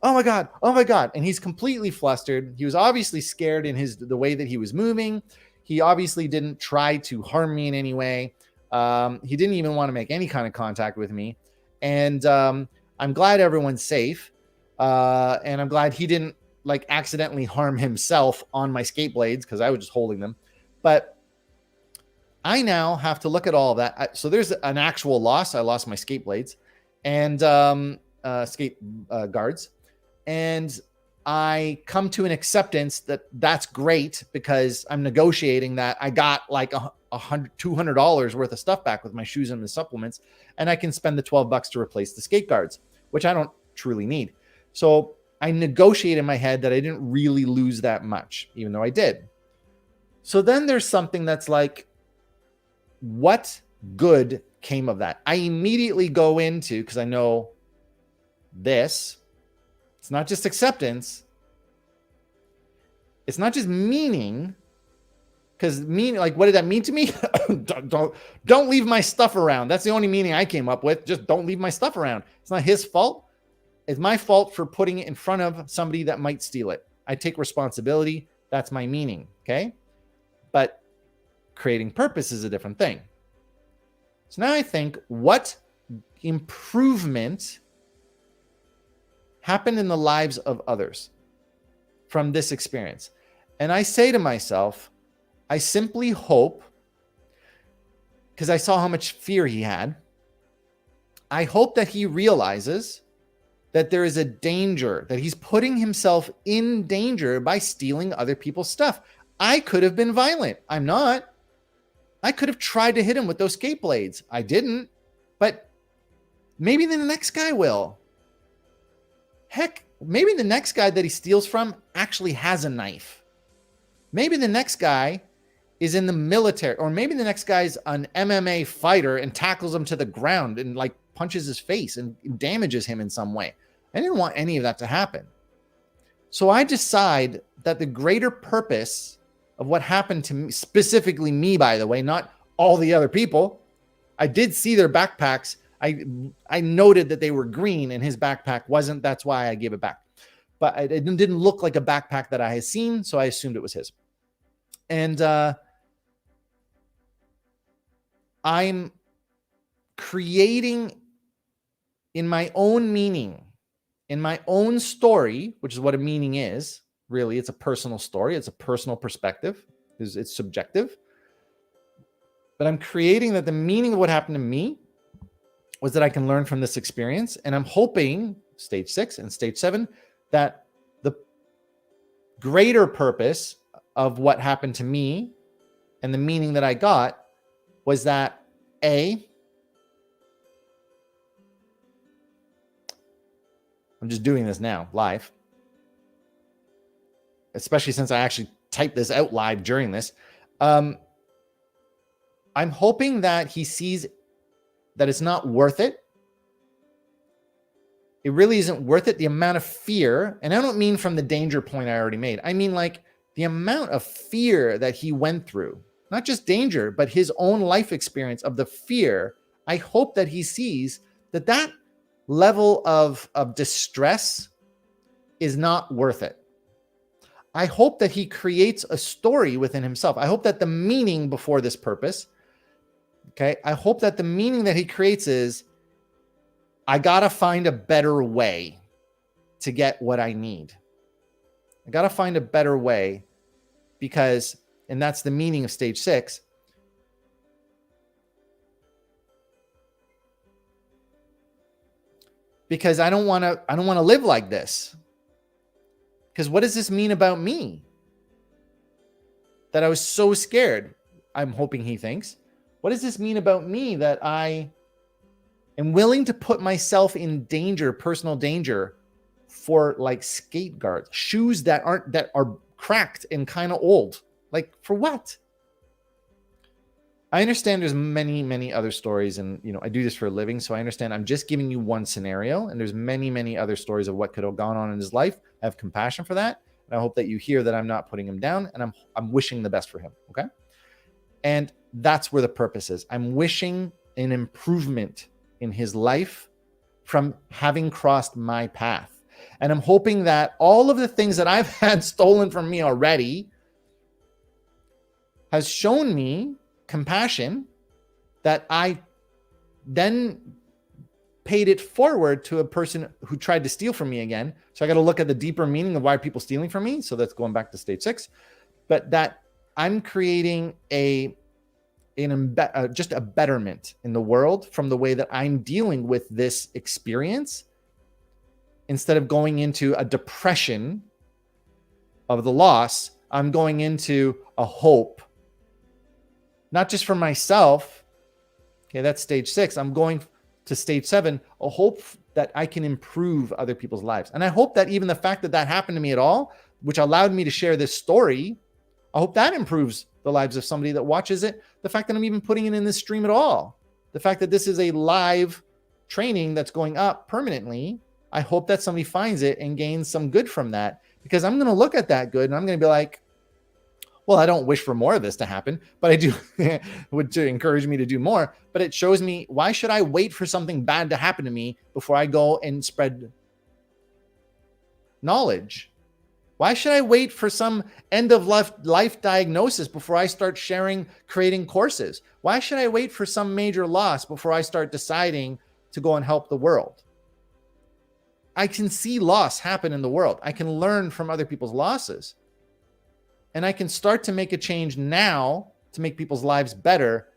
my God, oh, my God. And he's completely flustered. He was obviously scared in the way that he was moving. He obviously didn't try to harm me in any way. He didn't even want to make any kind of contact with me. And I'm glad everyone's safe. And I'm glad he didn't like accidentally harm himself on my skate blades because I was just holding them. But I now have to look at all of that. So there's an actual loss. I lost my skate blades and skate guards. And I come to an acceptance that that's great because I'm negotiating that I got like $200 worth of stuff back with my shoes and the supplements. And I can spend the $12 to replace the skate guards, which I don't truly need. So I negotiate in my head that I didn't really lose that much, even though I did. So then there's something that's like, what good came of that? I immediately go into, because I know this, it's not just acceptance. It's not just meaning, because meaning, like, what did that mean to me? don't leave my stuff around. That's the only meaning I came up with. Just don't leave my stuff around. It's not his fault. It's my fault for putting it in front of somebody that might steal it. I take responsibility. That's my meaning. Okay. But creating purpose is a different thing. So now I think, what improvement happened in the lives of others from this experience? And I say to myself, I simply hope, because I saw how much fear he had, I hope that he realizes that there is a danger, that he's putting himself in danger by stealing other people's stuff. I could have been violent. I'm not. I could have tried to hit him with those skate blades. I didn't, but maybe the next guy will. Heck, maybe the next guy that he steals from actually has a knife. Maybe the next guy is in the military, or maybe the next guy's an MMA fighter and tackles him to the ground and like punches his face and damages him in some way. I didn't want any of that to happen. So I decide that the greater purpose of what happened to me, specifically me, by the way, not all the other people. I did see their backpacks. I noted that they were green and his backpack wasn't. That's why I gave it back. But it didn't look like a backpack that I had seen, so I assumed it was his. And I'm creating in my own meaning, in my own story, which is what a meaning is. Really, it's a personal story. It's a personal perspective. It's subjective. But I'm creating that the meaning of what happened to me was that I can learn from this experience. And I'm hoping, stage 6 and stage 7, that the greater purpose of what happened to me and the meaning that I got was that, A, I'm just doing this now, live, especially since I actually typed this out live during this. I'm hoping that he sees that it's not worth it. It really isn't worth it. The amount of fear, and I don't mean from the danger point I already made. I mean like the amount of fear that he went through, not just danger, but his own life experience of the fear. I hope that he sees that that level of distress is not worth it. I hope that he creates a story within himself. I hope that the meaning before this purpose, okay, I hope that the meaning that he creates is, I got to find a better way to get what I need. I got to find a better way because, and that's the meaning of stage 6. Because I don't want to live like this. Because what does this mean about me? That I was so scared. I'm hoping he thinks. What does this mean about me that I and willing to put myself in danger, personal danger, for like skate guards, shoes that are cracked and kind of old. Like, for what? I understand there's many other stories, and I do this for a living, so I understand. I'm just giving you one scenario, and there's many other stories of what could have gone on in his life. I have compassion for that, and I hope that you hear that I'm not putting him down, and I'm wishing the best for him. Okay, and that's where the purpose is. I'm wishing an improvement in his life from having crossed my path, and I'm hoping that all of the things that I've had stolen from me already has shown me compassion, that I then paid it forward to a person who tried to steal from me again. So I got to look at the deeper meaning of why are people stealing from me. So that's going back to stage 6, but that I'm creating just a betterment in the world from the way that I'm dealing with this experience, instead of going into a depression of the loss. I'm going into a hope, not just for myself. Okay, that's stage 6. I'm going to stage 7, a hope that I can improve other people's lives. And I hope that even the fact that that happened to me at all, which allowed me to share this story, I hope that improves the lives of somebody that watches it. The fact that I'm even putting it in this stream at all, the fact that this is a live training that's going up permanently, I hope that somebody finds it and gains some good from that, because I'm going to look at that good and I'm going to be like, well, I don't wish for more of this to happen, but I do would to encourage me to do more. But it shows me, why should I wait for something bad to happen to me before I go and spread knowledge? Why should I wait for some end of life diagnosis before I start creating courses? Why should I wait for some major loss before I start deciding to go and help the world? I can see loss happen in the world. I can learn from other people's losses. And I can start to make a change now to make people's lives better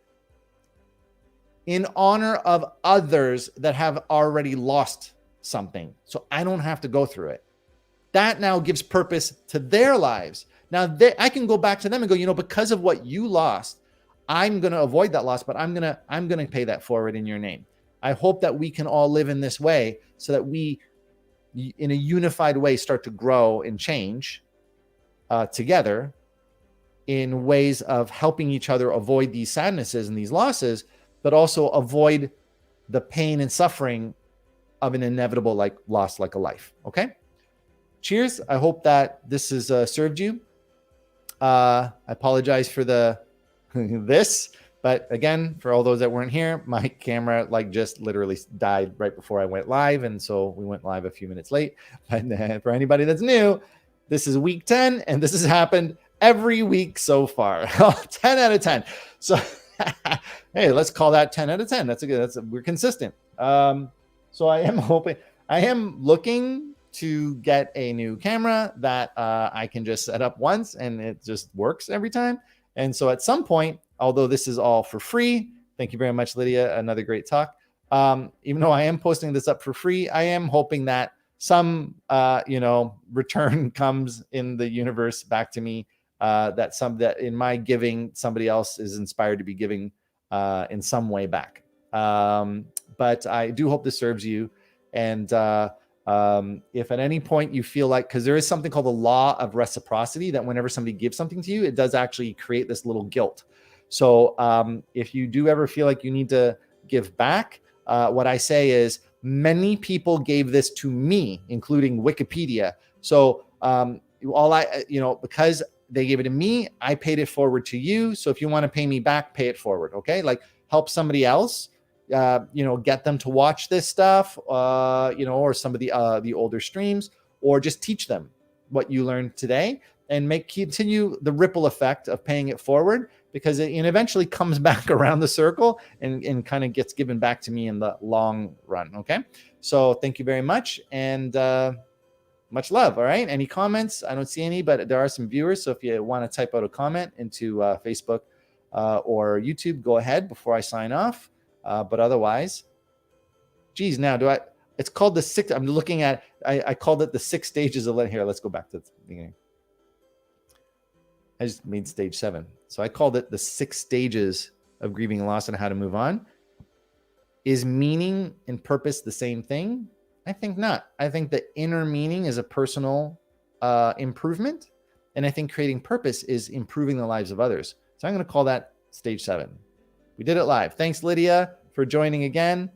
in honor of others that have already lost something. So I don't have to go through it. That now gives purpose to their lives. Now I can go back to them and go, because of what you lost, I'm going to avoid that loss, but I'm going to pay that forward in your name. I hope that we can all live in this way, so that we, in a unified way, start to grow and change together in ways of helping each other avoid these sadnesses and these losses, but also avoid the pain and suffering of an inevitable loss, like a life. Okay. Cheers. I hope that this has served you. I apologize for this, but again, for all those that weren't here, my camera just literally died right before I went live. And so we went live a few minutes late. But for anybody that's new, this is week 10, and this has happened every week so far. 10 out of 10. So hey, let's call that 10 out of 10. We're consistent. So I am looking to get a new camera that I can just set up once and it just works every time. And so at some point, although this is all for free, thank you very much, Lydia. Another great talk. Even though I am posting this up for free, I am hoping that some, return comes in the universe back to me, that in my giving, somebody else is inspired to be giving in some way back. But I do hope this serves you. And if at any point you feel like, because there is something called the Law of Reciprocity, that whenever somebody gives something to you, it does actually create this little guilt. So if you do ever feel like you need to give back, what I say is, many people gave this to me, including Wikipedia. So because they gave it to me, I paid it forward to you. So if you want to pay me back, pay it forward. Okay. Help somebody else, get them to watch this stuff, or some of the older streams, or just teach them what you learned today, and continue the ripple effect of paying it forward, because it eventually comes back around the circle and kind of gets given back to me in the long run. Okay. So thank you very much. And much love. All right. Any comments? I don't see any, but there are some viewers. So if you want to type out a comment into Facebook or YouTube, go ahead before I sign off. But otherwise, geez, now it's called the 6. I'm looking at, I called it the 6 stages of here. Let's go back to the beginning. I just made stage 7. So I called it the 6 stages of grieving loss and how to move on. Is meaning and purpose the same thing? I think not. I think the inner meaning is a personal improvement. And I think creating purpose is improving the lives of others. So I'm going to call that stage 7. We did it live. Thanks, Lydia, for joining again.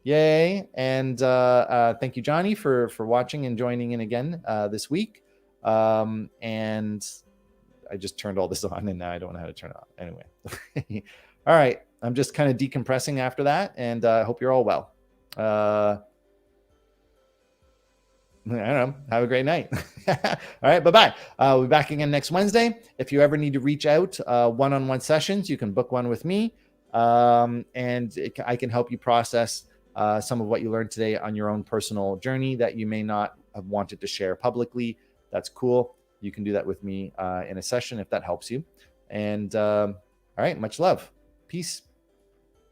Yay. And thank you, Johnny, for watching and joining in again this week. And I just turned all this on and now I don't know how to turn it off. Anyway. All right. I'm just kind of decompressing after that, and I hope you're all well. I don't know. Have a great night. All right. Bye-bye. We'll be back again next Wednesday. If you ever need to reach out, one-on-one sessions, you can book one with me. And I can help you process some of what you learned today on your own personal journey that you may not have wanted to share publicly. That's cool. You can do that with me in a session if that helps you. And all right. Much love. Peace.